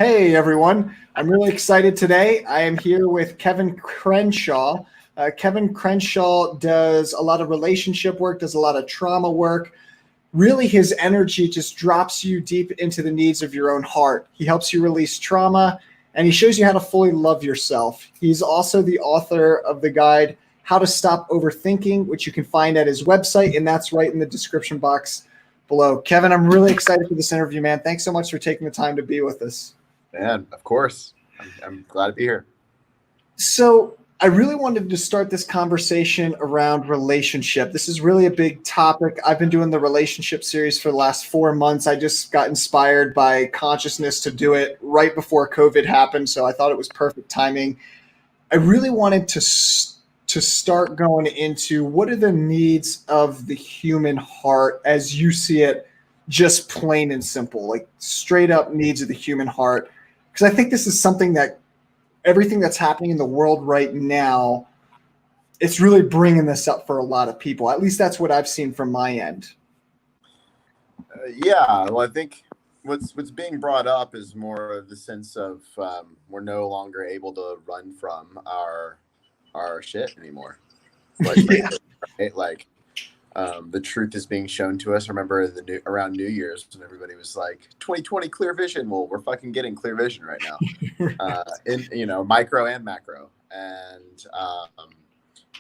Hey everyone, I'm really excited today. I am here with Kevin Crenshaw. Kevin Crenshaw does a lot of relationship work, does a lot of trauma work. Really, his energy just drops you deep into the needs of your own heart. He helps you release trauma and he shows you how to fully love yourself. He's also the author of the guide, How to Stop Overthinking, which you can find at his website, and that's right in the description box below. Kevin, I'm really excited for this interview, man. Thanks so much for taking the time to be with us. Man, of course. I'm glad to be here. So I really wanted to start this conversation around relationship. This is really a big topic. I've been doing the relationship series for the last 4 months. I just got inspired by consciousness to do it right before COVID happened, so I thought it was perfect timing. I really wanted to start going into what are the needs of the human heart as you see it, just plain and simple, like straight up needs of the human heart. Because I think this is something that everything that's happening in the world right now, it's really bringing this up for a lot of people. At least that's what I've seen from my end. Well, I think what's being brought up is more of the sense of we're no longer able to run from our shit anymore. Right? The truth is being shown to us. Remember around New Year's when everybody was like 2020 clear vision. Well, we're fucking getting clear vision right now, in micro and macro, and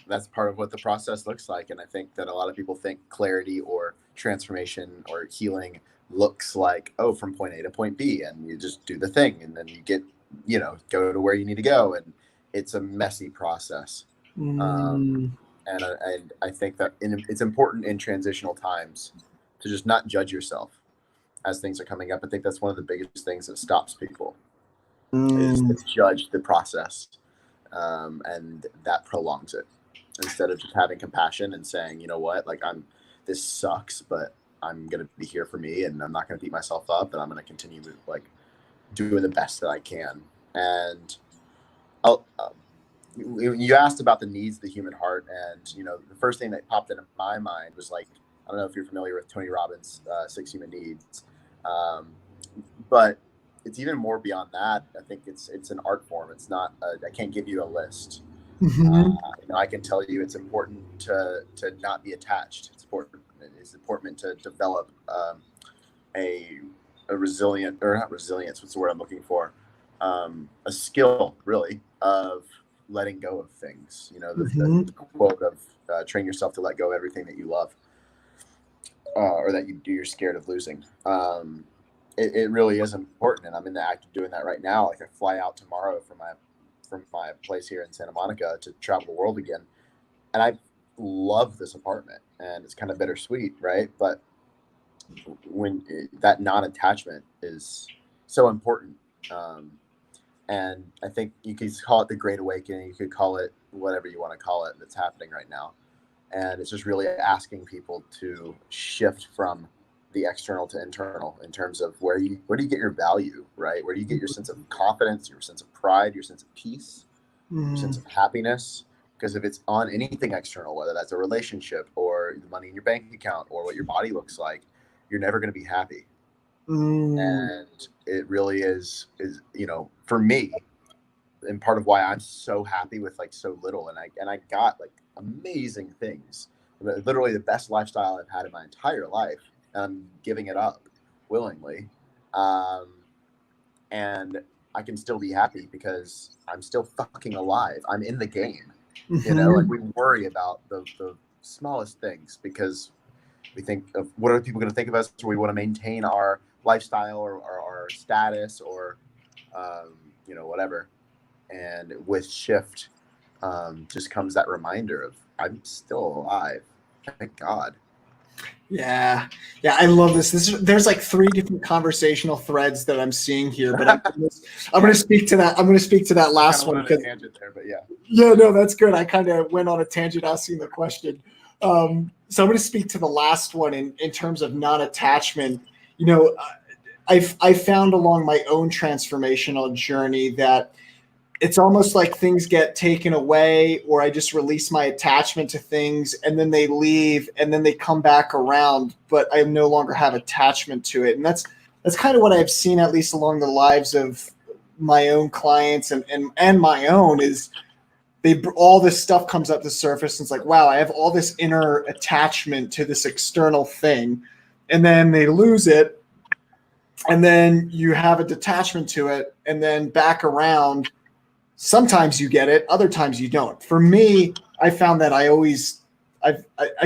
that's part of what the process looks like. And I think that a lot of people think clarity or transformation or healing looks like, from point A to point B, and you just do the thing, and then you get go to where you need to go, and it's a messy process. And I think that it's important in transitional times to just not judge yourself as things are coming up. I think that's one of the biggest things that stops people is to judge the process, and that prolongs it instead of just having compassion and saying, you know what, like this sucks, but I'm gonna be here for me, and I'm not gonna beat myself up, and I'm gonna continue doing the best that I can. And you asked about the needs of the human heart, and the first thing that popped into my mind was I don't know if you're familiar with Tony Robbins' 6 Human Needs, but it's even more beyond that. I think it's an art form. It's not. I can't give you a list. I can tell you it's important to not be attached. It's important to develop a resilient, or not resilience. What's the word I'm looking for? A skill, really, of letting go of things. The quote of train yourself to let go of everything that you love, or that you're scared of losing. It really is important, and I'm in the act of doing that right now. Like, I fly out tomorrow from my place here in Santa Monica to travel the world again, and I love this apartment, and it's kind of bittersweet, right? But when that non-attachment is so important. And I think you could call it the Great Awakening. You could call it whatever you want to call it that's happening right now. And it's just really asking people to shift from the external to internal in terms of where do you get your value, right? Where do you get your sense of confidence, your sense of pride, your sense of peace, your sense of happiness? Because if it's on anything external, whether that's a relationship or the money in your bank account or what your body looks like, you're never going to be happy. And it really is, for me, and part of why I'm so happy with so little, and I got amazing things, literally the best lifestyle I've had in my entire life, and I'm giving it up willingly, and I can still be happy because I'm still fucking alive. I'm in the game. We worry about the smallest things because we think of what are people going to think of us, or we want to maintain our lifestyle or our status or whatever. And with shift just comes that reminder of I'm still alive, thank God. Yeah, I love this. There's 3 different conversational threads that I'm seeing here, but I'm going to speak to that. I'm going to speak to that last one. Tangent there, but yeah, no, that's good. I kind of went on a tangent asking the question. So I'm going to speak to the last one in terms of non-attachment. I found along my own transformational journey that it's almost like things get taken away, or I just release my attachment to things and then they leave and then they come back around, but I no longer have attachment to it. And that's that's kind of what I've seen, at least along the lives of my own clients and my own, is all this stuff comes up to the surface and it's like, wow, I have all this inner attachment to this external thing, and then they lose it, and then you have a detachment to it, and then back around. Sometimes you get it, other times you don't. For me, I found that I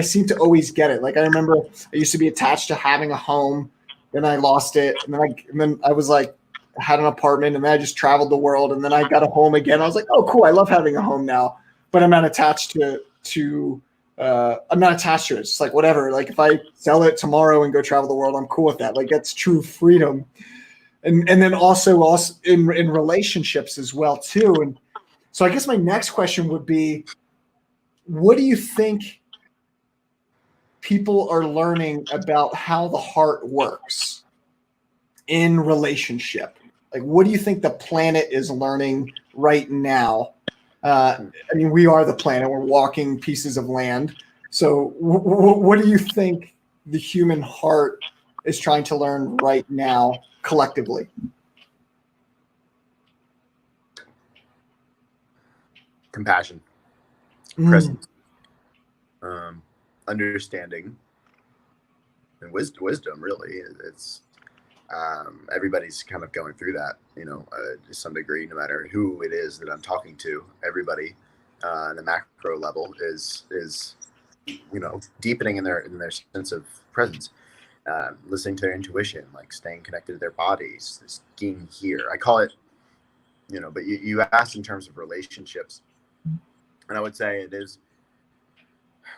seem to always get it. Like I remember I used to be attached to having a home, then I lost it, and then I was like, I had an apartment, and then I just traveled the world, and then I got a home again. I was like, oh, cool, I love having a home now, but I'm not attached to I'm not attached to it. It's just like whatever. Like if I sell it tomorrow and go travel the world, I'm cool with that. Like that's true freedom. And then also in relationships as well too. And so I guess my next question would be, what do you think people are learning about how the heart works in relationship? Like, what do you think the planet is learning right now? I mean, we are the planet. We're walking pieces of land. So what do you think the human heart is trying to learn right now collectively? Compassion, presence, understanding, and wisdom. Really, it's everybody's kind of going through that, to some degree. No matter who it is that I'm talking to, everybody on the macro level is deepening in their sense of presence, listening to their intuition, like staying connected to their bodies, this being here. I call it, But you asked in terms of relationships, and I would say it is.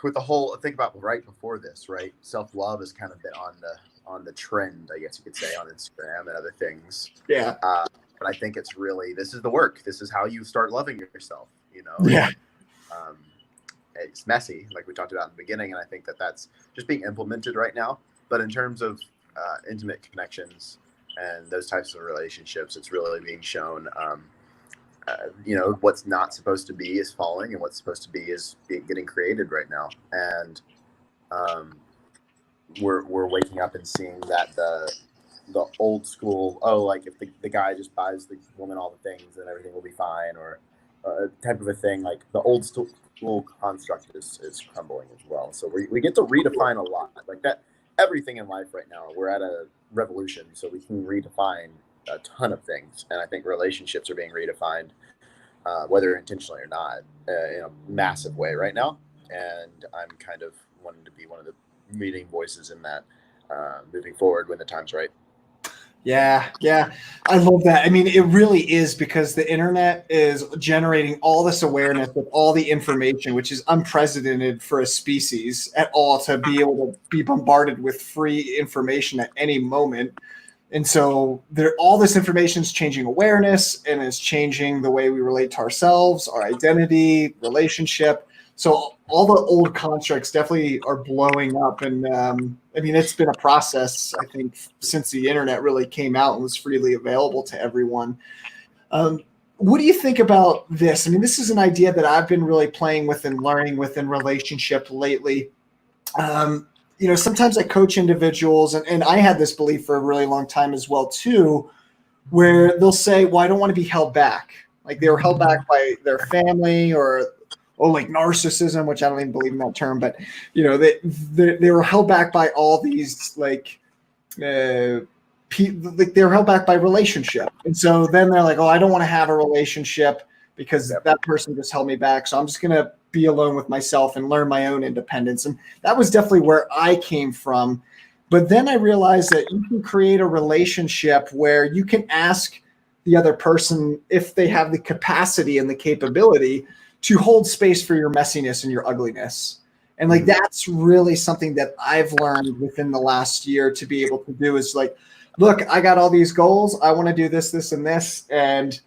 With the whole, think about right before this, right? Self-love has kind of been on the trend, I guess you could say, on Instagram and other things. Yeah. But I think it's really, this is the work. This is how you start loving yourself, Yeah. It's messy, like we talked about in the beginning, and I think that's just being implemented right now. But in terms of intimate connections and those types of relationships, it's really being shown. What's not supposed to be is falling, and what's supposed to be is getting created right now. And we're waking up and seeing that the old school, like if the guy just buys the woman all the things, then everything will be fine, or type of a thing. Like the old school construct is crumbling as well. So we get to redefine a lot, like that. Everything in life right now, we're at a revolution, so we can redefine a ton of things, and I think relationships are being redefined, whether intentionally or not, in a massive way right now. And I'm kind of wanting to be one of the leading voices in that, moving forward when the time's right. Yeah, I love that. I mean, it really is, because the internet is generating all this awareness with all the information, which is unprecedented for a species at all, to be able to be bombarded with free information at any moment. And so all this information is changing awareness, and is changing the way we relate to ourselves, our identity, relationship. So all the old constructs definitely are blowing up. And I mean, it's been a process, I think, since the internet really came out and was freely available to everyone. What do you think about this? I mean, this is an idea that I've been really playing with and learning within relationship lately. Sometimes I coach individuals, and I had this belief for a really long time as well too, where they'll say, well, I don't want to be held back. Like they were held back by their family, or like narcissism, which I don't even believe in that term, but they were held back by all these like they were held back by relationship. And so then they're like, oh, I don't want to have a relationship because that person just held me back. So I'm just going to be alone with myself and learn my own independence. And that was definitely where I came from. But then I realized that you can create a relationship where you can ask the other person if they have the capacity and the capability to hold space for your messiness and your ugliness. And like, that's really something that I've learned within the last year to be able to do, is like, look, I got all these goals. I want to do this, this, and this. And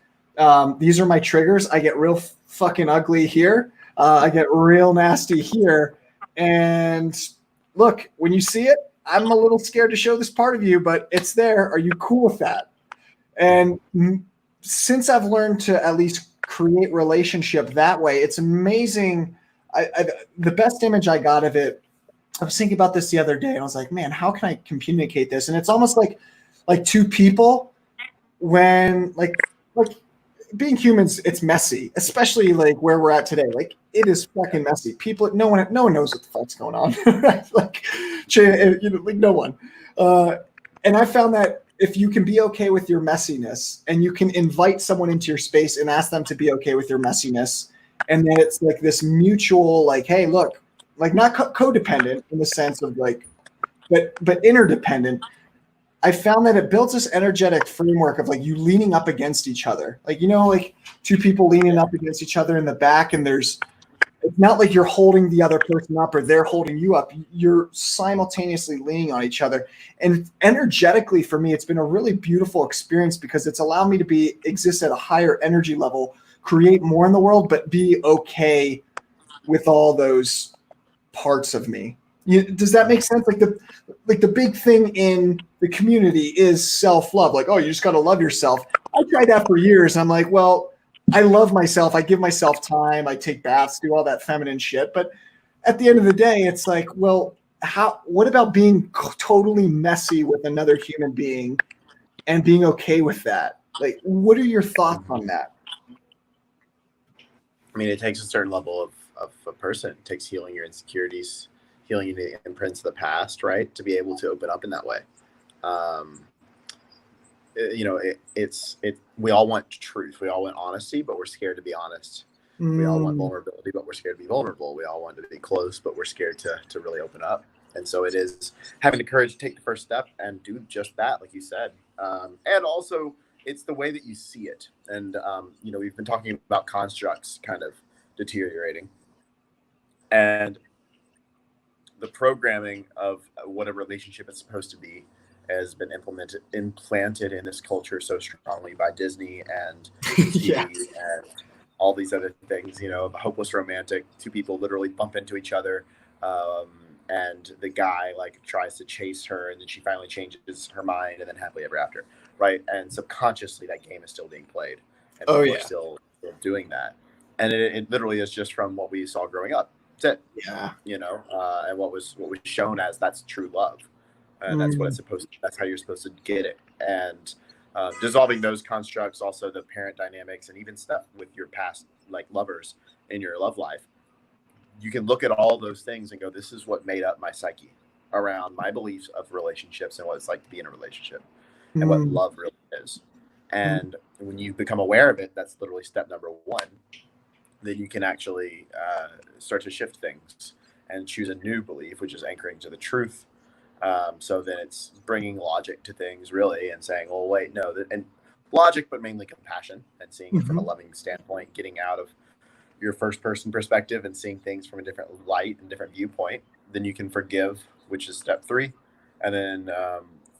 these are my triggers. I get real fucking ugly here. I get real nasty here. And look, when you see it, I'm a little scared to show this part of you, but it's there. Are you cool with that? And since I've learned to at least create relationship that way, it's amazing. The best image I got of it, I was thinking about this the other day, and I was like, man, how can I communicate this? And it's almost like like two people when like being humans, it's messy, especially like where we're at today. Like it is fucking messy. People, no one knows what the fuck's going on. Right? Like, like no one. And I found that if you can be okay with your messiness and you can invite someone into your space and ask them to be okay with your messiness, and then it's like this mutual, like, hey, look, like not codependent in the sense of like, but interdependent. I found that it builds this energetic framework of like you leaning up against each other. Like, like two people leaning up against each other in the back, and it's not like you're holding the other person up or they're holding you up. You're simultaneously leaning on each other. And energetically for me, it's been a really beautiful experience because it's allowed me to exist at a higher energy level, create more in the world, but be okay with all those parts of me. Does that make sense? Like the big thing in the community is self-love. Like, oh, you just got to love yourself. I tried that for years. I'm like, well, I love myself. I give myself time. I take baths, do all that feminine shit. But at the end of the day, it's like, well, what about being totally messy with another human being and being okay with that? Like, what are your thoughts on that? I mean, it takes a certain level of a person. It takes healing your insecurities, healing the imprints of the past, right? To be able to open up in that way. We all want truth. We all want honesty, but we're scared to be honest. We all want vulnerability, but we're scared to be vulnerable. We all want to be close, but we're scared to really open up. And so it is having the courage to take the first step and do just that, like you said. And also it's the way that you see it. And, we've been talking about constructs kind of deteriorating, and the programming of what a relationship is supposed to be has been implanted in this culture so strongly by Disney and TV and all these other things, a hopeless romantic, two people literally bump into each other. And the guy like tries to chase her, and then she finally changes her mind, and then happily ever after. Right. And subconsciously that game is still being played, and people are still doing that. And it literally is just from what we saw growing up. That's it. Yeah. And what was shown as that's true love. And that's what it's that's how you're supposed to get it. And dissolving those constructs, also the parent dynamics, and even stuff with your past, like lovers in your love life, you can look at all those things and go, this is what made up my psyche around my beliefs of relationships and what it's like to be in a relationship and what love really is. And when you become aware of it, that's literally step number one. Then you can actually start to shift things and choose a new belief, which is anchoring to the truth. So then it's bringing logic to things really and saying, well, wait, no, and logic, but mainly compassion and seeing it from a loving standpoint, getting out of your first person perspective and seeing things from a different light and different viewpoint. Then you can forgive, which is step 3. And then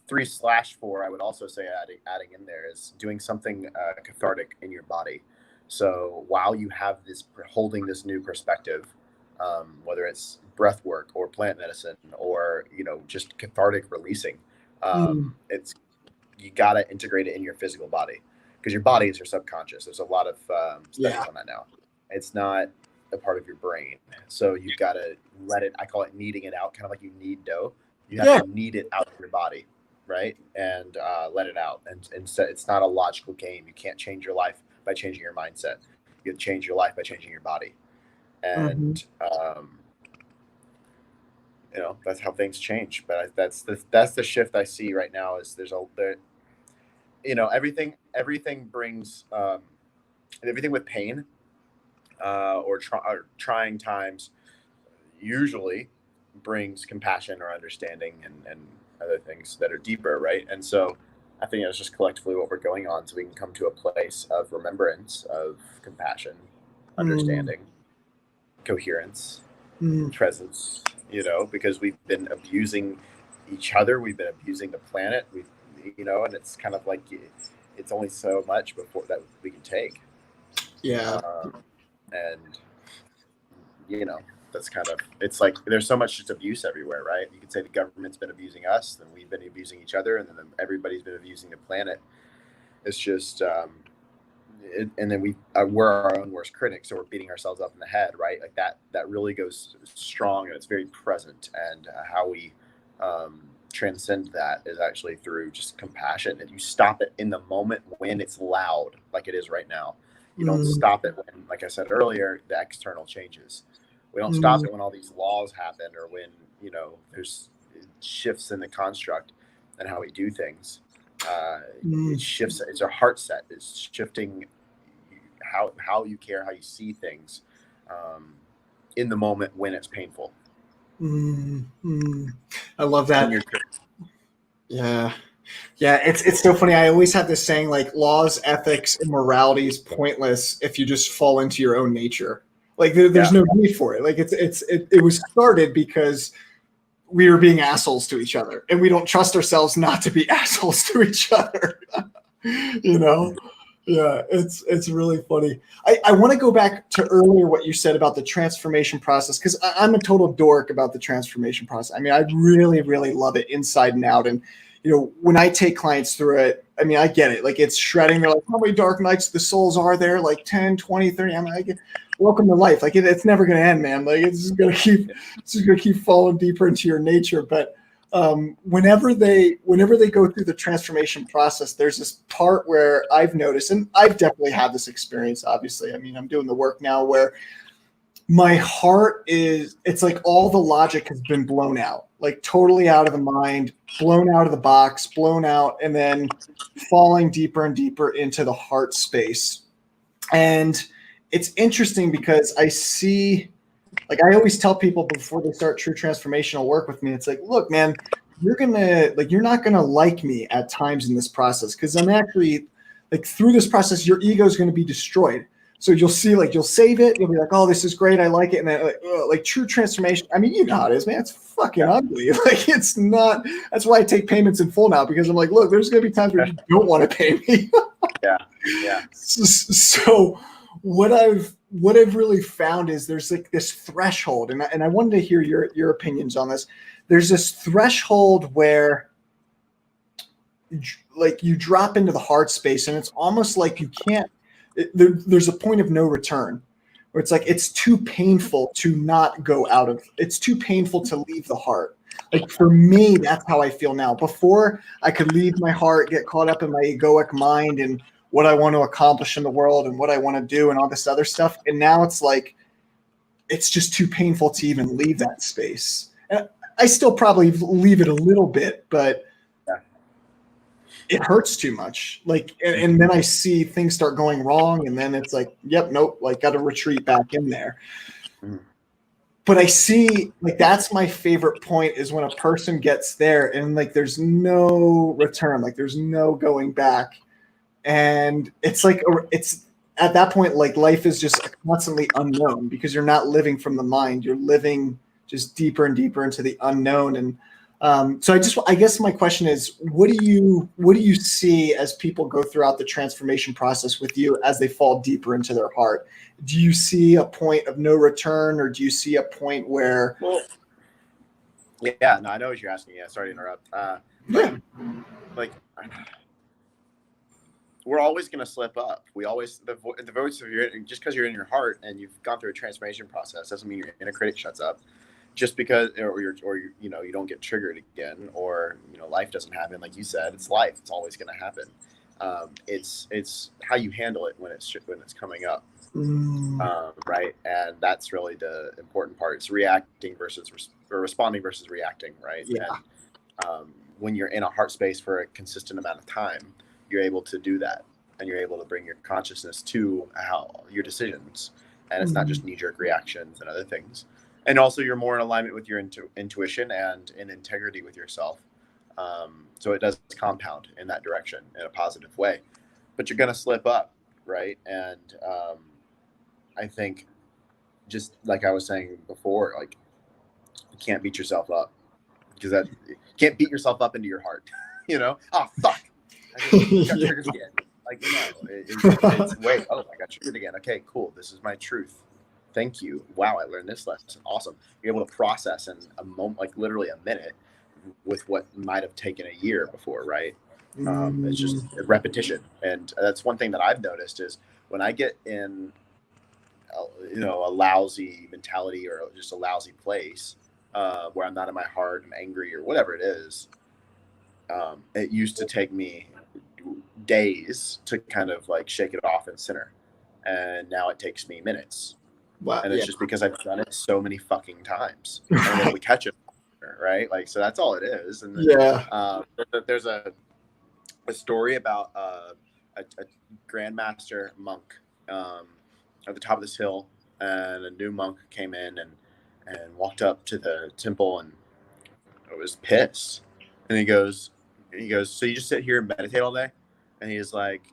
3/4, I would also say adding in there is doing something cathartic in your body. So while you have holding this new perspective, whether it's breath work or plant medicine or, just cathartic releasing, it's, you got to integrate it in your physical body because your body is your subconscious. There's a lot of studies on that now. It's not a part of your brain. So you've got to let it, I call it kneading it out, kind of like you knead dough. You have to knead it out of your body, right? And let it out. And so it's not a logical game. You can't change your life by changing your mindset. You can change your life by changing your body. And, that's how things change. But that's the shift I see right now is everything brings, everything with pain or trying times usually brings compassion or understanding and other things that are deeper, right? And so I think it's just collectively what we're going on so we can come to a place of remembrance, of compassion, understanding, coherence, presence, because we've been abusing each other, we've been abusing the planet, and it's kind of like it's only so much before that we can take. And that's kind of, it's like there's so much just abuse everywhere, right? You could say the government's been abusing us, then we've been abusing each other, and then everybody's been abusing the planet. It's just and then we're our own worst critics, so we're beating ourselves up in the head, right? Like that really goes strong, and it's very present. And how we transcend that is actually through just compassion, and you stop it in the moment when it's loud, like it is right now. You don't stop it when, like I said earlier, the external changes. We don't stop it when all these laws happen, or when, you know, there's shifts in the construct and how we do things. It shifts. It's a heart set. It's shifting how you care, how you see things, in the moment when it's painful. I love that. Yeah. Yeah, it's so funny. I always have this saying, like, laws, ethics, and morality is pointless if you just fall into your own nature. Like there's no need for it. Like it was started because we were being assholes to each other, and we don't trust ourselves not to be assholes to each other. You know? Yeah, it's really funny. I want to go back to earlier what you said about the transformation process, because I'm a total dork about the transformation process. I mean, I really, really love it inside and out. And, you know, when I take clients through it, I mean, I get it. Like, it's shredding. They're like, how many dark nights of the souls are there? Like 10, 20, 30. I'm like, welcome to life. Like, it's never going to end, man. Like, it's just going to keep falling deeper into your nature. But whenever they go through the transformation process, there's this part where I've noticed, and I've definitely had this experience, obviously. I mean, I'm doing the work now where my heart it's like all the logic has been blown out, like totally out of the mind, blown out of the box, blown out, and then falling deeper and deeper into the heart space. And it's interesting because I see, like, I always tell people before they start true transformational work with me, it's like, look, man, you're not gonna like me at times in this process, because I'm actually, like, through this process, your ego is going to be destroyed. So you'll see, like, you'll save it, you'll be like, oh, this is great, I like it, and then like true transformation. I mean, you know how it is, man. It's fucking ugly. Like, it's not. That's why I take payments in full now, because I'm like, look, there's gonna be times where you don't want to pay me. Yeah. So what I've really found is there's like this threshold, and I wanted to hear your opinions on this. There's this threshold where, like, you drop into the heart space, and it's almost like you can't. There's a point of no return, where it's like it's too painful to not go out of. It's too painful to leave the heart. Like, for me, that's how I feel now. Before, I could leave my heart, get caught up in my egoic mind and what I want to accomplish in the world and what I want to do and all this other stuff. And now it's like, it's just too painful to even leave that space. And I still probably leave it a little bit, but it hurts too much. Like, and then I see things start going wrong, and then it's like, yep, nope, like, got to retreat back in there. But I see, like, that's my favorite point, is when a person gets there and, like, there's no return, like, there's no going back. And it's like, it's at that point, like, life is just constantly unknown, because you're not living from the mind. You're living just deeper and deeper into the unknown. And so I guess my question is, what do you see as people go throughout the transformation process with you as they fall deeper into their heart? Do you see a point of no return, or do you see a point where? Well, yeah, no, I know what you're asking. Yeah, sorry to interrupt. Like, we're always going to slip up. We always, the voice of just because you're in your heart and you've gone through a transformation process doesn't mean your inner critic shuts up. Just because, you don't get triggered again, or, life doesn't happen. Like you said, it's life. It's always going to happen. It's how you handle it when it's coming up. Right. And that's really the important part. It's reacting versus responding versus reacting. Right. Yeah. And when you're in a heart space for a consistent amount of time, you're able to do that, and you're able to bring your consciousness to your decisions. And it's not just knee-jerk reactions and other things. And also, you're more in alignment with your intuition and in integrity with yourself. So it does compound in that direction in a positive way. But you're going to slip up, right? And I think, just like I was saying before, like, you can't beat yourself up, because you can't beat yourself up into your heart. Oh, fuck. I got triggered again. Like, it's wait, I got triggered again. Okay, cool. This is my truth. Thank you. Wow, I learned this lesson. Awesome. You're able to process in a moment, like literally a minute, with what might have taken a year before, right? It's just a repetition. And that's one thing that I've noticed is when I get in, a lousy mentality or just a lousy place, where I'm not in my heart, I'm angry or whatever it is, it used to take me days to kind of like shake it off and center, and now it takes me minutes. Wow. And it's just because I've done it so many fucking times. I'm able to catch it, right? Like, so that's all it is. And then, there's a story about a grandmaster monk at the top of this hill, and a new monk came in and walked up to the temple and was pissed. And he goes, so you just sit here and meditate all day? And he's like,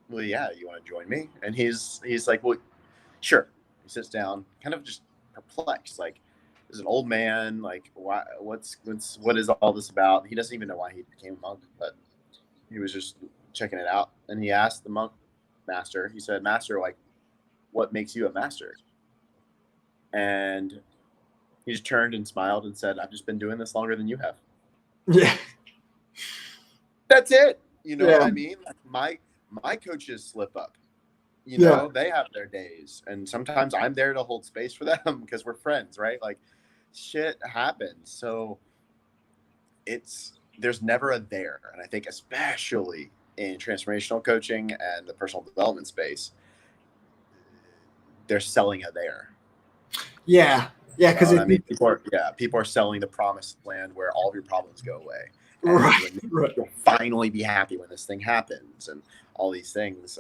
well, yeah, you want to join me? And he's like, well, sure. He sits down, kind of just perplexed, like, there's an old man, like, why, what is all this about? He doesn't even know why he became a monk, but he was just checking it out. And he asked the monk master, he said, master, like, what makes you a master? And he just turned and smiled and said, I've just been doing this longer than you have. Yeah. That's it. You know what I mean? Like, my coaches slip up. You know, they have their days, and sometimes I'm there to hold space for them because we're friends, right? Like, shit happens. So there's never a there. And I think especially in transformational coaching and the personal development space, they're selling a there. Yeah. Yeah. Because people are selling the promised land where all of your problems go away. And right. You'll finally be happy when this thing happens and all these things.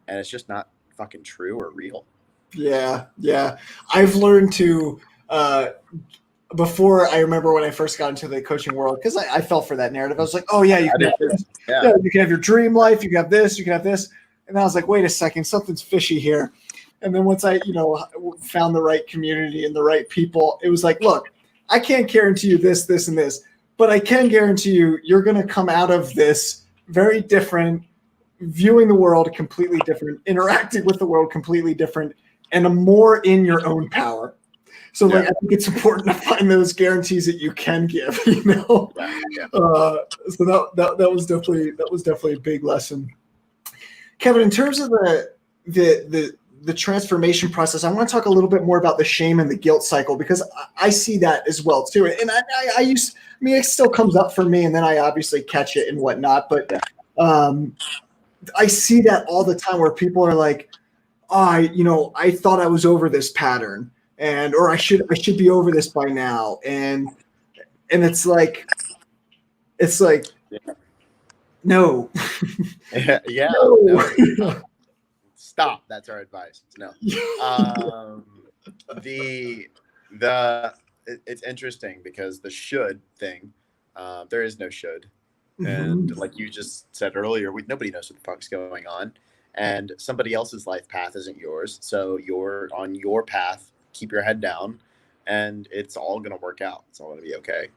And it's just not fucking true or real. Yeah. Yeah. I've learned to, before, I remember when I first got into the coaching world, because I fell for that narrative. I was like, oh yeah, you can have this. Yeah, you can have your dream life. You can have this. You can have this. And I was like, wait a second, something's fishy here. And then once I, found the right community and the right people, it was like, look, I can't guarantee you this, this, and this, but I can guarantee you're going to come out of this very different, viewing the world completely different, interacting with the world completely different, and more in your own power. So I think it's important to find those guarantees that you can give, So that was definitely a big lesson. Kevin, in terms of the transformation process, I want to talk a little bit more about the shame and the guilt cycle, because I see that as well too. And it still comes up for me, and then I obviously catch it and whatnot. But I see that all the time where people are like, oh, I thought I was over this pattern, or I should be over this by now. And it's like, no. No. Stop. That's our advice. No. It's interesting because the should thing, there is no should. And like you just said earlier, nobody knows what the fuck's going on, and somebody else's life path isn't yours. So you're on your path, keep your head down, and it's all going to work out. It's all going to be okay.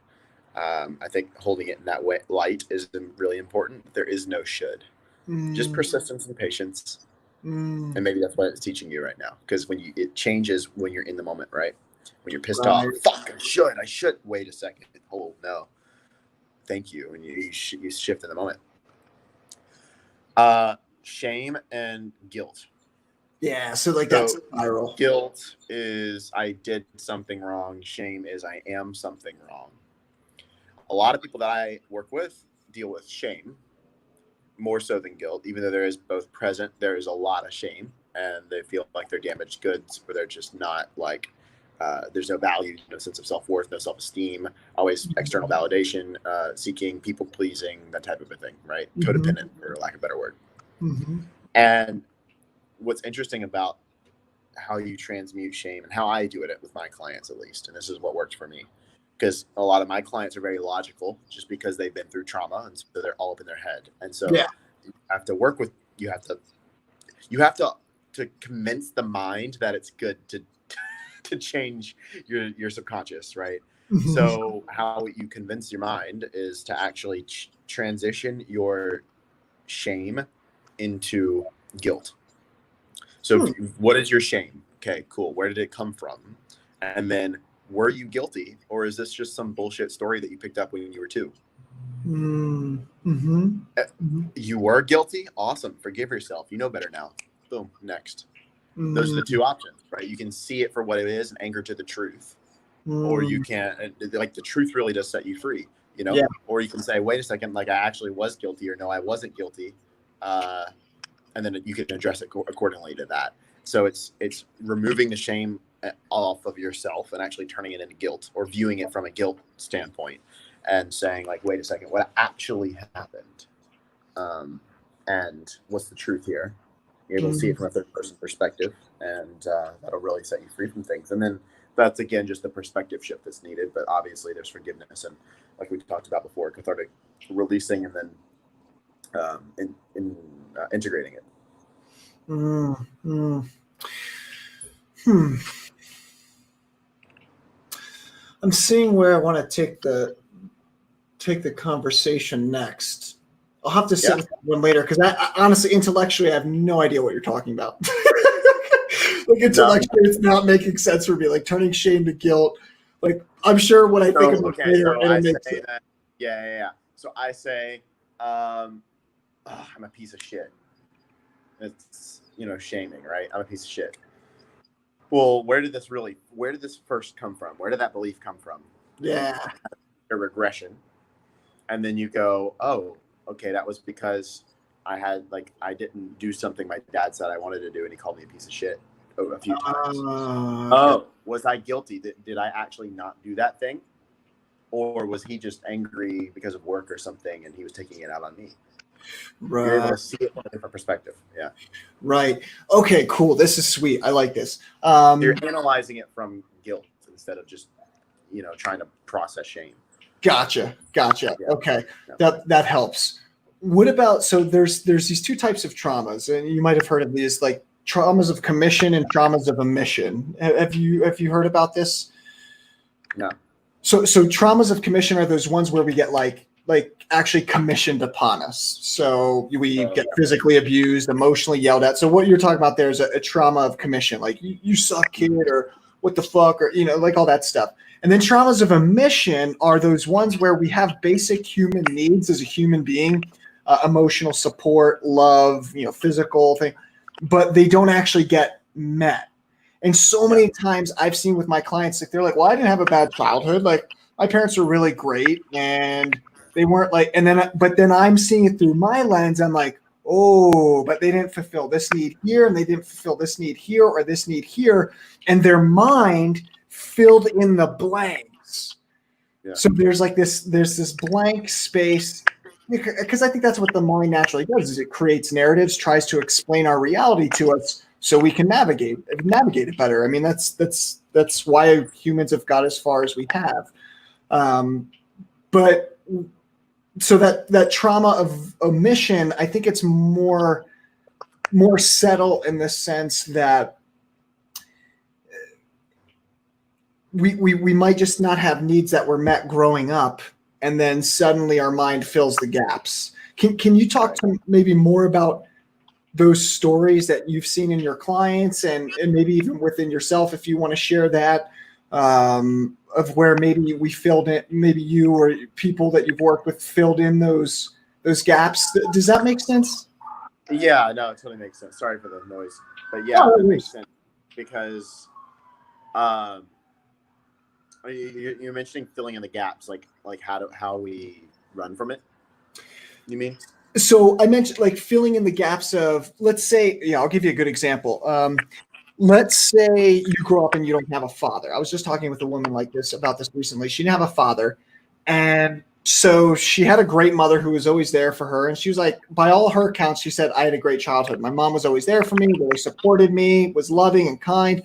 I think holding it in that way, light, is really important. There is no should, just persistence and patience. And maybe that's what it's teaching you right now, because it changes when you're in the moment, right? When you're pissed off, fuck, I should. Wait a second. Oh no, thank you. And you shift in the moment. Shame and guilt. Yeah, so that's viral. Guilt is I did something wrong. Shame is I am something wrong. A lot of people that I work with deal with shame more so than guilt, even though there is both present. There is a lot of shame, and they feel like they're damaged goods, where they're just not like, there's no value, no sense of self-worth, no self-esteem, always external validation, seeking, people pleasing, that type of a thing, right? Codependent, for lack of a better word. And what's interesting about how you transmute shame, and how I do it with my clients, at least, and this is what works for me, because a lot of my clients are very logical, just because they've been through trauma, and so they're all up in their head. And so you have to work with, you have to convince the mind that it's good to change your subconscious, right? So how you convince your mind is to actually transition your shame into guilt. So what is your shame? Okay, cool. Where did it come from? And then, were you guilty, or is this just some bullshit story that you picked up when you were 2? You were guilty? Awesome. Forgive yourself. You know better now. Boom. Next. Those are the 2 options, right? You can see it for what it is and anchor to the truth. Or you can't, like, the truth really does set you free. Yeah. or you can say, wait a second, like I actually was guilty, or no, I wasn't guilty. And then you can address it accordingly to that. So it's removing the shame off of yourself and actually turning it into guilt, or viewing it from a guilt standpoint and saying like, wait a second, what actually happened? And what's the truth here? You're able to see it from a third person perspective, and that'll really set you free from things. And then that's, again, just the perspective shift that's needed. But obviously there's forgiveness, and like we talked about before, cathartic releasing, and then integrating it. I'm seeing where I want to take the conversation next. I'll have to sit with that one later, because I honestly, intellectually, I have no idea what you're talking about. Like, intellectually, it's not making sense for me. Like, turning shame to guilt. Like, I'm sure when I think about it later, it'll make sense. So I say, I'm a piece of shit. It's, shaming, right? I'm a piece of shit. Well, where did this first come from? Where did that belief come from? Yeah. A regression. And then you go, oh, okay, that was because I didn't do something my dad said I wanted to do, and he called me a piece of shit a few times. Oh, was I guilty? Did I actually not do that thing? Or was he just angry because of work or something, and he was taking it out on me? Right. You're able to see it from a different perspective. Yeah. Right. Okay, cool. This is sweet. I like this. You're analyzing it from guilt instead of just, trying to process shame. Gotcha. Yeah. Okay. Yeah. That helps. What about, so there's these two types of traumas, and you might have heard of these, like traumas of commission and traumas of omission. Have you heard about this? No. So traumas of commission are those ones where we get like actually commissioned upon us. So we get physically abused, emotionally yelled at. So what you're talking about there is a trauma of commission, like you suck, kid, or what the fuck, or like all that stuff. And then traumas of omission are those ones where we have basic human needs as a human being, emotional support, love, physical thing, but they don't actually get met. And so many times I've seen with my clients, like they're like, well, I didn't have a bad childhood. Like my parents were really great, and they weren't like, but then I'm seeing it through my lens. I'm like, oh, but they didn't fulfill this need here, and they didn't fulfill this need here, or this need here. And their mind filled in the blanks. Yeah. So there's this blank space, because I think that's what the mind naturally does, is it creates narratives, tries to explain our reality to us so we can navigate it better. I mean, that's why humans have got as far as we have. But so that trauma of omission, I think it's more subtle in the sense that we might just not have needs that were met growing up, and then suddenly our mind fills the gaps. Can you talk to maybe more about those stories that you've seen in your clients, and maybe even within yourself, if you want to share that, of where maybe we filled in, maybe you or people that you've worked with filled in those gaps? Does that make sense? Yeah, no, it totally makes sense. Sorry for the noise, but yeah, that makes sense, because you're mentioning filling in the gaps, like how we run from it. You mean? So I mentioned like filling in the gaps of, let's say, I'll give you a good example. Let's say you grow up and you don't have a father. I was just talking with a woman about this recently. She didn't have a father. And so she had a great mother who was always there for her. And she was like, by all her accounts, she said, I had a great childhood. My mom was always there for me, really supported me, was loving and kind.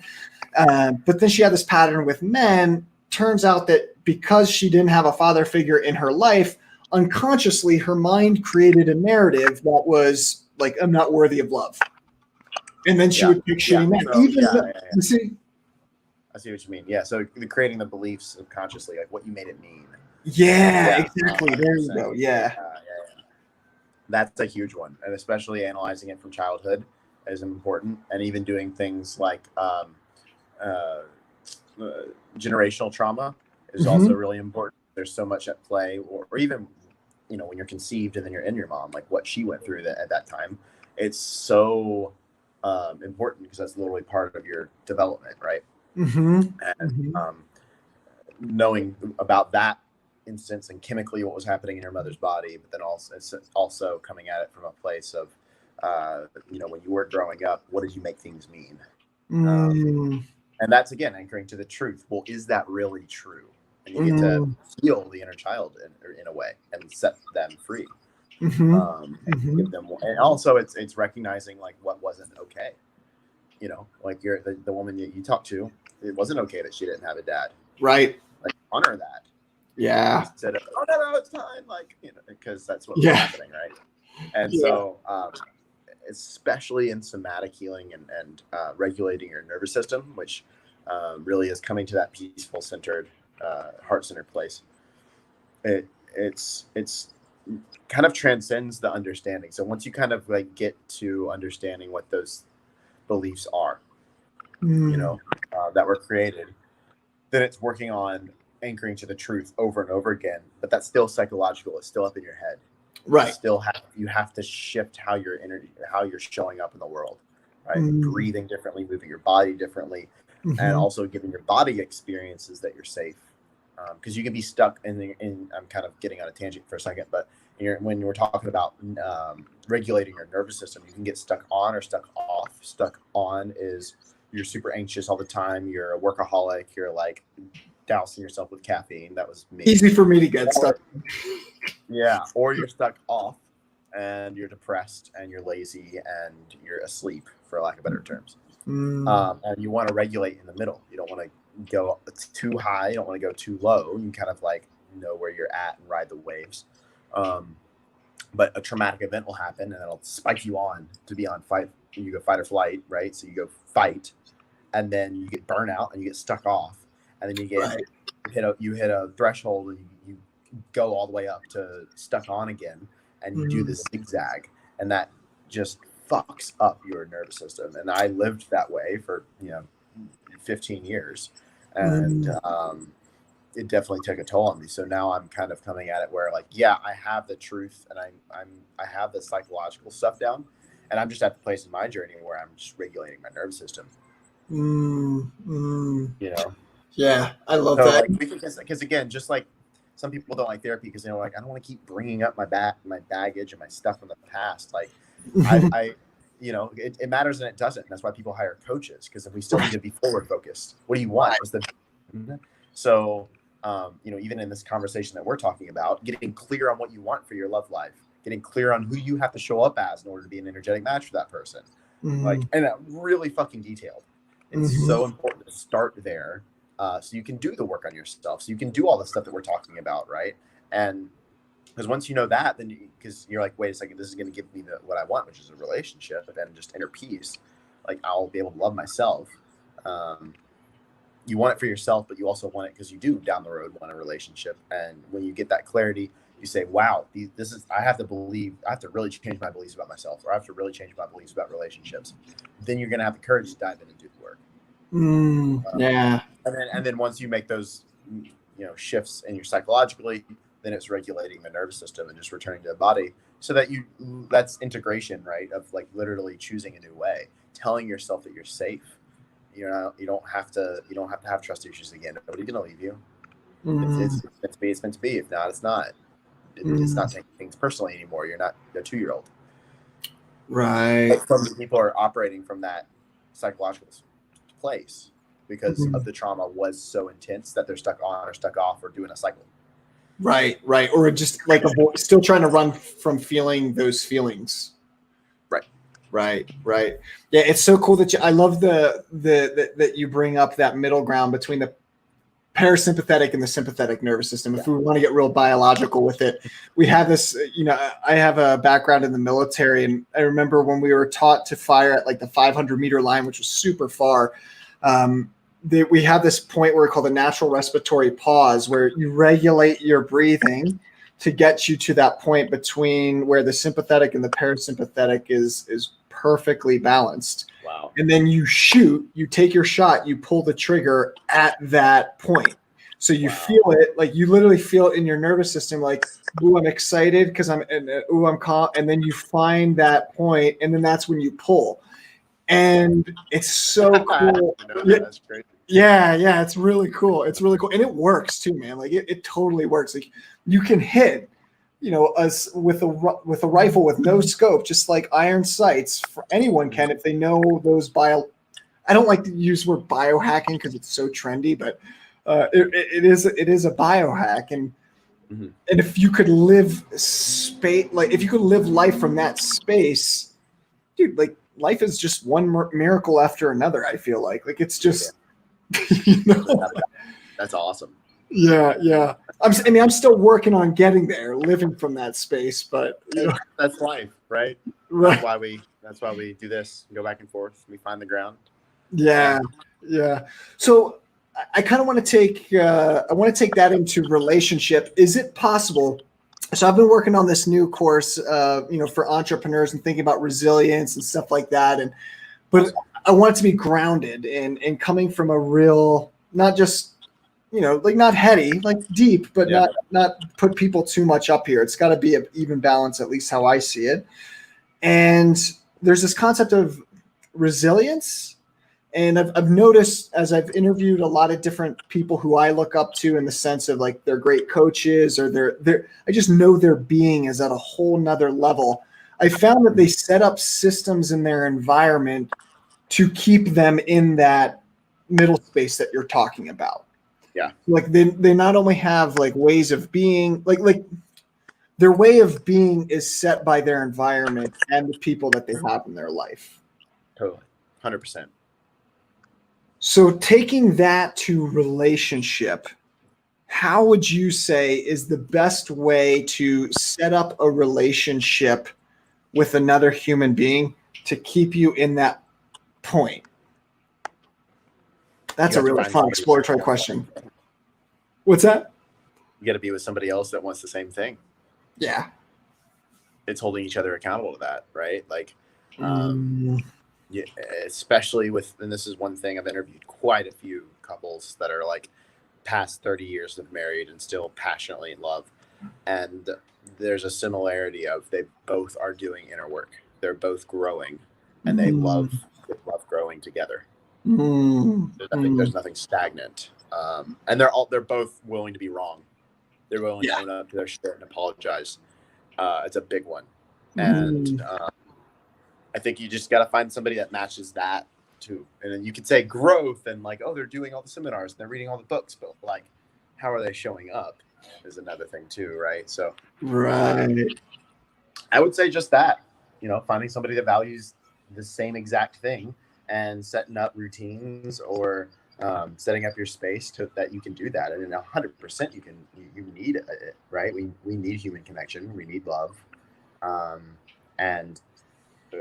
But then she had this pattern with men. Turns out that because she didn't have a father figure in her life, unconsciously, her mind created a narrative that was like, I'm not worthy of love. And then she would pick shitty men. I see what you mean. Yeah. So creating the beliefs subconsciously, like what you made it mean. Yeah, exactly. There you go. Yeah. That's a huge one. And especially analyzing it from childhood is important. And even doing things like generational trauma is also really important. There's so much at play, or even, when you're conceived and then you're in your mom, like what she went through at that time. It's so important, because that's literally part of your development, right? And knowing about that instance and chemically what was happening in your mother's body, but then also coming at it from a place of, when you were growing up, what did you make things mean? And that's, again, anchoring to the truth. Well, is that really true? And you get to heal the inner child in a way and set them free. And give them, and also it's recognizing like what wasn't okay. Like the woman that you talked to, it wasn't okay that she didn't have a dad. Right. Like, honor that. Yeah. Instead of, oh no, it's fine. Like, because that's what's happening, right? And so, especially in somatic healing and regulating your nervous system, which really is coming to that peaceful, centered, heart-centered place. It's kind of transcends the understanding. So once you kind of like get to understanding what those beliefs are, that were created, then it's working on anchoring to the truth over and over again. But that's still psychological. It's still up in your head. Right. You have to shift how you're showing up in the world, right? Breathing differently, moving your body differently, and also giving your body experiences that you're safe. Because you can be stuck in I'm kind of getting on a tangent for a second, but when we're talking about regulating your nervous system, you can get stuck on or stuck off. Stuck on is you're super anxious all the time. You're a workaholic. You're like dousing yourself with caffeine. That was me. Easy for me to get stuck. Yeah. Or you're stuck off and you're depressed and you're lazy and you're asleep, for lack of better terms. And you want to regulate in the middle. You don't want to go too high. You don't want to go too low. You kind of like know where you're at and ride the waves. But a traumatic event will happen and it'll spike you on to be on fight. You go fight or flight, right? So you go fight, and then you get burnout and you get stuck off, and then you hit a threshold and you go all the way up to stuck on again, and you do this zigzag, and that just fucks up your nervous system. And I lived that way for 15 years, and it definitely took a toll on me. So now I'm kind of coming at it where like, I have the truth and I have the psychological stuff down, and I'm just at the place in my journey where I'm just regulating my nervous system. Yeah, I love that. Because again, just like some people don't like therapy because they're like, I don't want to keep bringing up my baggage and my stuff from the past. Like it matters and it doesn't. And that's why people hire coaches, because if we still need to be forward focused, what do you want? So, even in this conversation that we're talking about, getting clear on what you want for your love life, getting clear on who you have to show up as in order to be an energetic match for that person. And really fucking detailed. It's so important to start there, so you can do the work on yourself, so you can do all the stuff that we're talking about, right? And because once you know that, then because you're like, wait a second, this is going to give me what I want, which is a relationship, but then just inner peace. Like, I'll be able to love myself. You want it for yourself, but you also want it because you do down the road want a relationship. And when you get that clarity, you say, wow, I have to really change my beliefs about myself, or I have to really change my beliefs about relationships. Then you're going to have the courage to dive in and do the work. And then once you make those, shifts in your psychologically, then it's regulating the nervous system and just returning to the body, so that that's integration, right? Of like literally choosing a new way, telling yourself that you're safe. You don't have to have trust issues again. Nobody's gonna leave you. It's meant to be. It's meant to be. If not, it's not. It's not taking things personally anymore. You're not a 2-year-old. Right. But some people are operating from that psychological place because of the trauma was so intense that they're stuck on or stuck off or doing a cycle. Right. Or just like still trying to run from feeling those feelings. Right. Yeah, it's so cool that I love that you bring up that middle ground between the parasympathetic and the sympathetic nervous system. If we want to get real biological with it, we have this, I have a background in the military, and I remember when we were taught to fire at like the 500-meter line, which was super far. We have this point where we call the natural respiratory pause, where you regulate your breathing to get you to that point between where the sympathetic and the parasympathetic is perfectly balanced. Wow. And then you take your shot, you pull the trigger at that point. So you feel it, like you literally feel it in your nervous system, like, ooh, I'm excited because I'm calm. And then you find that point, and then that's when you pull. And it's so cool. That's great. Yeah, it's really cool. It's really cool. And it works too, man. Like it totally works. Like you can hit, us with a rifle with no scope, just like iron sights. For anyone can if they know those I don't like to use the word biohacking because it's so trendy, but it is a biohack. And Mm-hmm. and if you could live if you could live life from that space, dude, like life is just one miracle after another. I feel like it's just, That's awesome. Yeah. I'm still working on getting there, living from that space, but that's life, right? Right. That's why we do this. Go back and forth. We find the ground. Yeah. So I kind of want to take that into relationship. Is it possible? So I've been working on this new course, for entrepreneurs and thinking about resilience and stuff like that. But I want it to be grounded and coming from a real, not just, like not heady, like deep, but not put people too much up here. It's got to be an even balance, at least how I see it. And there's this concept of resilience. And I've noticed as I've interviewed a lot of different people who I look up to in the sense of like they're great coaches or I just know their being is at a whole nother level. I found that they set up systems in their environment to keep them in that middle space that you're talking about. Yeah. Like they not only have like ways of being, like their way of being is set by their environment and the people that they have in their life. Totally. 100%. So taking that to relationship, how would you say is the best way to set up a relationship with another human being to keep you in that point? That's a really fun exploratory question. What's that? You got to be with somebody else that wants the same thing. Yeah. It's holding each other accountable to that, right? Like, yeah, especially and this is one thing, I've interviewed quite a few couples that are like past 30 years of married and still passionately in love. And there's a similarity of they both are doing inner work. They're both growing and they love growing together. There's nothing stagnant. And they're both willing to be wrong. They're willing to own up to their shit and apologize. It's a big one. And I think you just got to find somebody that matches that too. And then you could say growth and like, oh, they're doing all the seminars and they're reading all the books, but like, how are they showing up is another thing too, right? So, I would say just that, finding somebody that values the same exact thing and setting up routines or setting up your space that you can do that. And then 100% you need it, right? We need human connection. We need love. And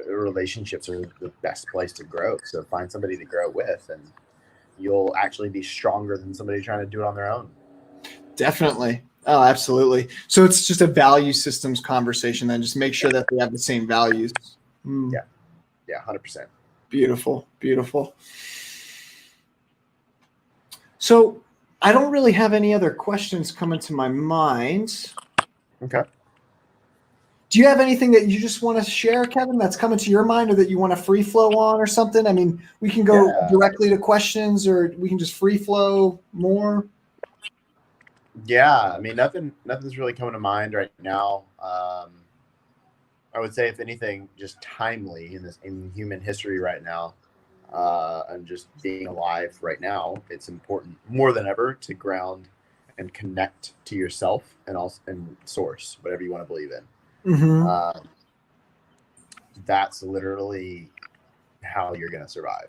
relationships are the best place to grow. So find somebody to grow with and you'll actually be stronger than somebody trying to do it on their own. Definitely. Oh, absolutely. So it's just a value systems conversation then. Just make sure that they have the same values. Yeah, 100%. Beautiful. So I don't really have any other questions coming to my mind. Okay. Do you have anything that you just want to share, Kevin, that's coming to your mind or that you want to free flow on or something? I mean, we can go directly to questions or we can just free flow more. Yeah. I mean, nothing's really coming to mind right now. I would say if anything, just timely in human history right now, and just being alive right now, it's important more than ever to ground and connect to yourself and source, whatever you want to believe in. That's literally how you're going to survive.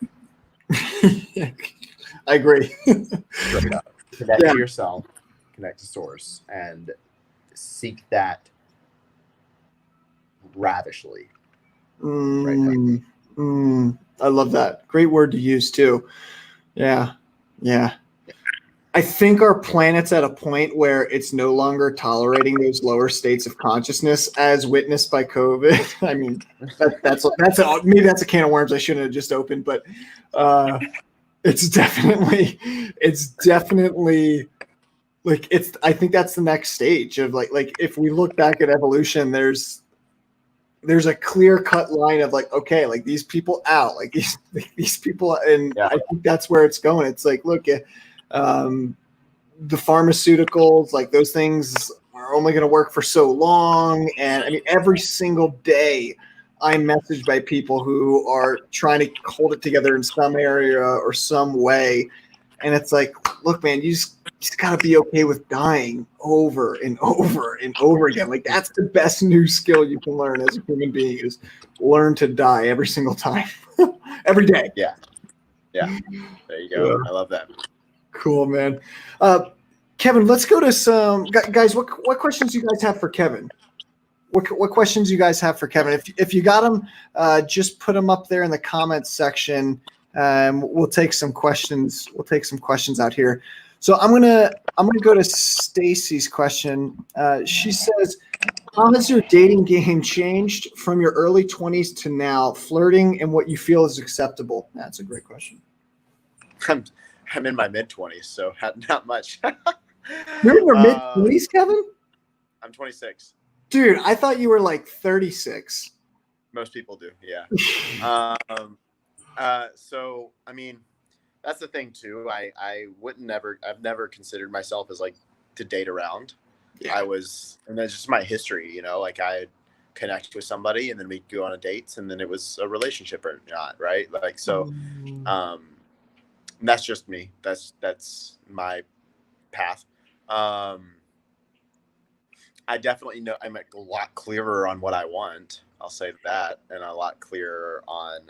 I agree. Straight up. Connect to yourself, connect to source, and seek that ravishly. Right now. I love that. Great word to use too. Yeah. I think our planet's at a point where it's no longer tolerating those lower states of consciousness as witnessed by COVID. I mean, maybe that's a can of worms I shouldn't have just opened, but it's definitely like I think that's the next stage of like if we look back at evolution, there's there's a clear cut line of like, okay, like these people out, like these people, and Yeah. I think that's where it's going. It's like, look, the pharmaceuticals, like those things are only going to work for so long. And I mean, every single day I'm messaged by people who are trying to hold it together in some area or some way. And it's like, look, man, you just got to be okay with dying over and over and over again. Like that's the best new skill you can learn as a human being is learn to die every single time, every day. Yeah. There you go. I love that. Cool, man. Kevin, let's go to some guys. What questions do you guys have for Kevin? What questions you guys have for Kevin? If you got them, just put them up there in the comments section. We'll take some questions. We'll take some questions out here. So I'm gonna go to Stacy's question. She says, "How has your dating game changed from your early 20s to now? Flirting and what you feel is acceptable." That's a great question. I'm in my mid-20s, so not much. You're in your mid-20s, Kevin? I'm 26. Dude, I thought you were like 36. Most people do, yeah. So, I mean, that's the thing, too. I've never considered myself as, like, to date around. Yeah. And that's just my history, you know? Like, I'd connect with somebody, and then we'd go on a date, and then it was a relationship or not, right? Like, so, that's just me. That's my path. I definitely know I'm a lot clearer on what I want. I'll say that, and a lot clearer on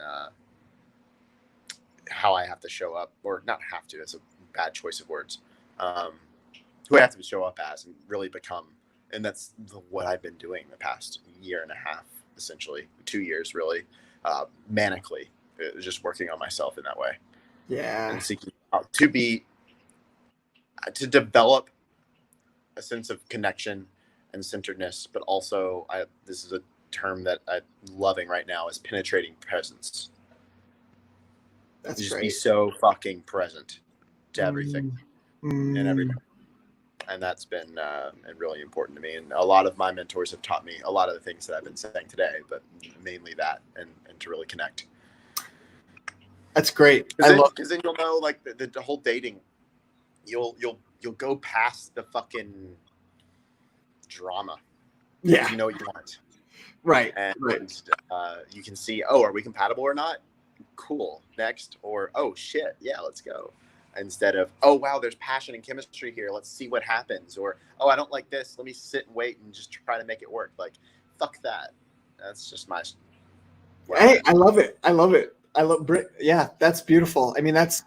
how I have to show up, or not have to. It's a bad choice of words. Who I have to show up as and really become, and that's what I've been doing the past year and a half, essentially 2 years, really, manically, just working on myself in that way. Yeah. And seeking out to develop a sense of connection and centeredness, but also this is a term that I'm loving right now is penetrating presence. That's just great. Be so fucking present to everything and everything. And that's been really important to me. And a lot of my mentors have taught me a lot of the things that I've been saying today, but mainly that and to really connect. That's great. Because then you'll know, like the whole dating, you'll go past the fucking drama. Yeah, you know what you want, right? And right. You can see, oh, are we compatible or not? Cool. Next, or oh shit, yeah, let's go. Instead of, oh wow, there's passion and chemistry here. Let's see what happens. Or oh, I don't like this. Let me sit and wait and just try to make it work. Like, fuck that. That's just my. Hey, I love it. I love it. Yeah, that's beautiful. I mean, that's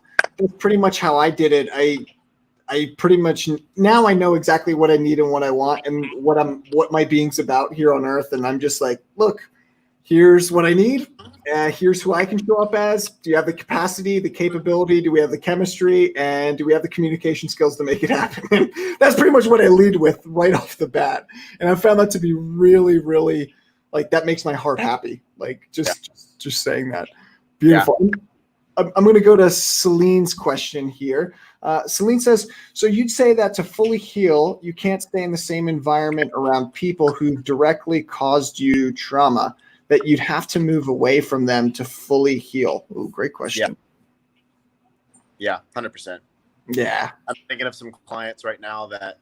pretty much how I did it. I pretty much now I know exactly what I need and what I want and what my being's about here on Earth. And I'm just like, look, here's what I need. Here's who I can show up as. Do you have the capacity, the capability? Do we have the chemistry? And do we have the communication skills to make it happen? And that's pretty much what I lead with right off the bat. And I found that to be really, really, like, that makes my heart happy. Like, just saying that. Beautiful. Yeah. I'm going to go to Celine's question here. Celine says, so you'd say that to fully heal, you can't stay in the same environment around people who directly caused you trauma, that you'd have to move away from them to fully heal? Ooh, great question. Yeah, 100%. Yeah. I'm thinking of some clients right now that,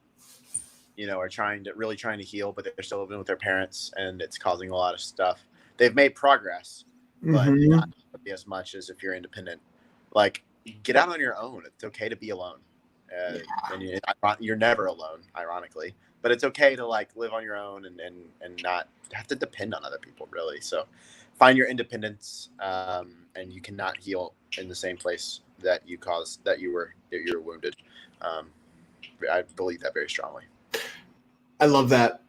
are really trying to heal, but they're still living with their parents and it's causing a lot of stuff. They've made progress, but not as much as if you're independent. Like, get out on your own. It's okay to be alone. And you're never alone, ironically. But it's okay to, like, live on your own and not have to depend on other people, really. So find your independence, and you cannot heal in the same place that you were wounded. I believe that very strongly. I love that.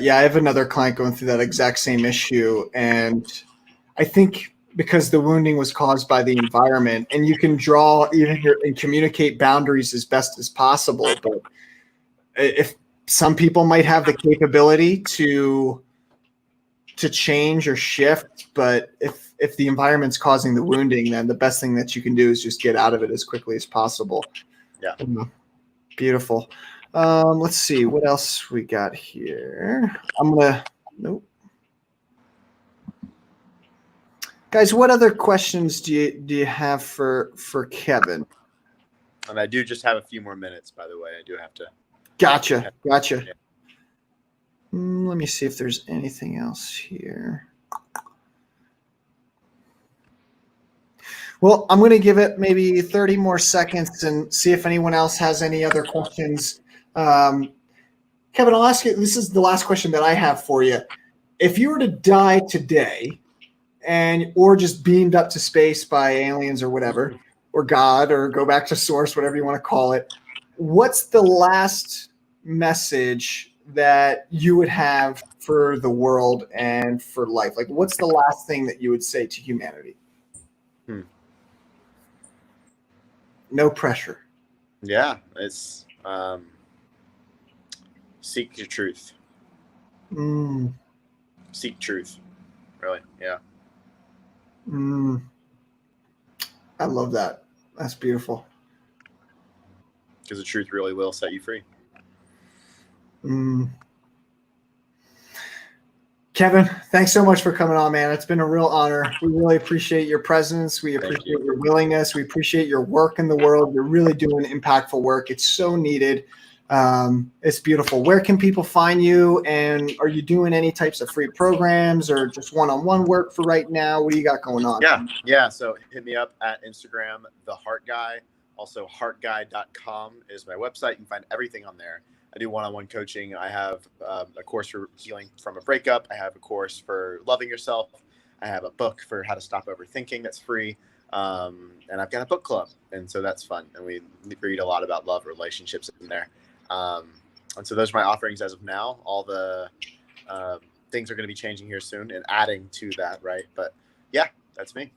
Yeah, I have another client going through that exact same issue. And I think because the wounding was caused by the environment, and you can draw and communicate boundaries as best as possible. But if some people might have the capability to change or shift, but if the environment's causing the wounding, then the best thing that you can do is just get out of it as quickly as possible. Yeah. Beautiful. Let's see what else we got here. Nope. Guys, what other questions do you have for Kevin? And I do just have a few more minutes, by the way. I do have to. Gotcha. Yeah. Let me see if there's anything else here. Well, I'm going to give it maybe 30 more seconds and see if anyone else has any other questions. Kevin, I'll ask you, this is the last question that I have for you. If you were to die today or just beamed up to space by aliens or whatever, or God, or go back to source, whatever you want to call it, what's the last message that you would have for the world and for life? Like, what's the last thing that you would say to humanity? No pressure. Yeah, it's seek your truth. Seek truth. Really, yeah. I love that. That's beautiful. Because the truth really will set you free. Kevin, thanks so much for coming on, man. It's been a real honor. We really appreciate your presence. We appreciate your willingness. We appreciate your work in the world. You're really doing impactful work. It's so needed. It's beautiful. Where can people find you? And are you doing any types of free programs or just one-on-one work for right now? What do you got going on? Yeah. So hit me up at Instagram, The Heart Guy. Also, heartguy.com is my website. You can find everything on there. I do one-on-one coaching. I have a course for healing from a breakup. I have a course for loving yourself. I have a book for how to stop overthinking that's free. And I've got a book club. And so that's fun. And we read a lot about love relationships in there. And so those are my offerings as of now. All the things are going to be changing here soon and adding to that, right? But yeah, that's me.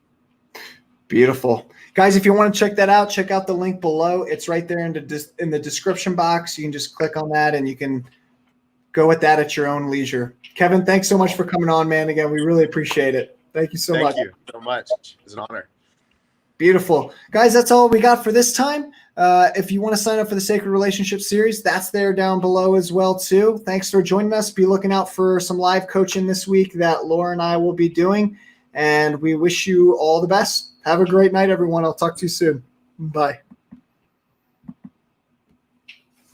Beautiful. Guys, if you want to check that out, check out the link below. It's right there in the description box. You can just click on that and you can go with that at your own leisure. Kevin, thanks so much for coming on, man. Again, we really appreciate it. Thank you so much. Thank you so much. It's an honor. Beautiful. Guys, that's all we got for this time. If you want to sign up for the Sacred Relationship series, that's there down below as well, too. Thanks for joining us. Be looking out for some live coaching this week that Laura and I will be doing. And we wish you all the best. Have a great night, everyone. I'll talk to you soon. Bye.